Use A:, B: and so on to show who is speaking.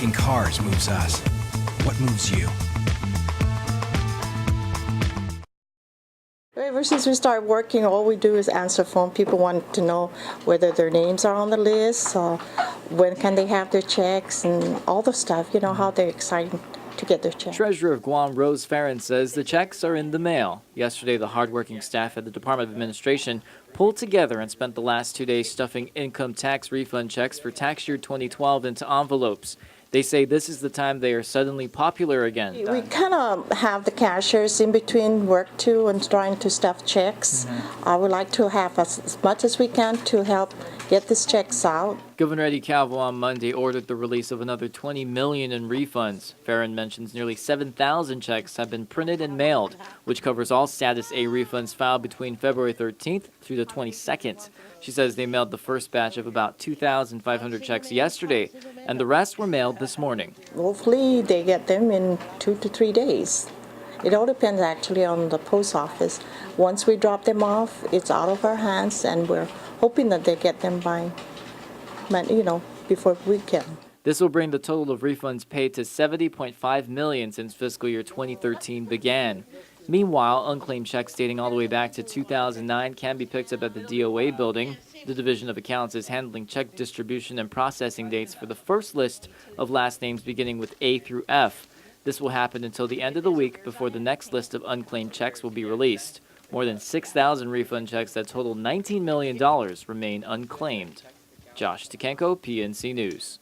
A: making cars moves us. What moves you?
B: Ever since we started working, all we do is answer phone. People want to know whether their names are on the list, when can they have their checks, and all the stuff, how they're excited to get their checks.
C: Treasurer of Guam, Rose Farron, says the checks are in the mail. Yesterday, the hardworking staff at the Department of Administration pulled together and spent the last 2 days stuffing income tax refund checks for tax year 2012 into envelopes. They say this is the time they are suddenly popular again.
B: We kind of have the cashiers in between work too and trying to stuff checks. I would like to have as much as we can to help get these checks out.
C: Governor Eddie Calvo on Monday ordered the release of another $20 million in refunds. Farron mentions nearly 7,000 checks have been printed and mailed, which covers all Status A refunds filed between February 13th through the 22nd. She says they mailed the first batch of about 2,500 checks yesterday, and the rest were mailed this morning.
B: Hopefully they get them in 2 to 3 days. It all depends actually on the post office. Once we drop them off, it's out of our hands, and we're hoping that they get them by, before weekend.
C: This will bring the total of refunds paid to $70.5 million since fiscal year 2013 began. Meanwhile, unclaimed checks dating all the way back to 2009 can be picked up at the DOA building. The Division of Accounts is handling check distribution and processing dates for the first list of last names beginning with A through F. This will happen until the end of the week before the next list of unclaimed checks will be released. More than 6,000 refund checks that total $19 million remain unclaimed. Josh Tekenko, PNC News.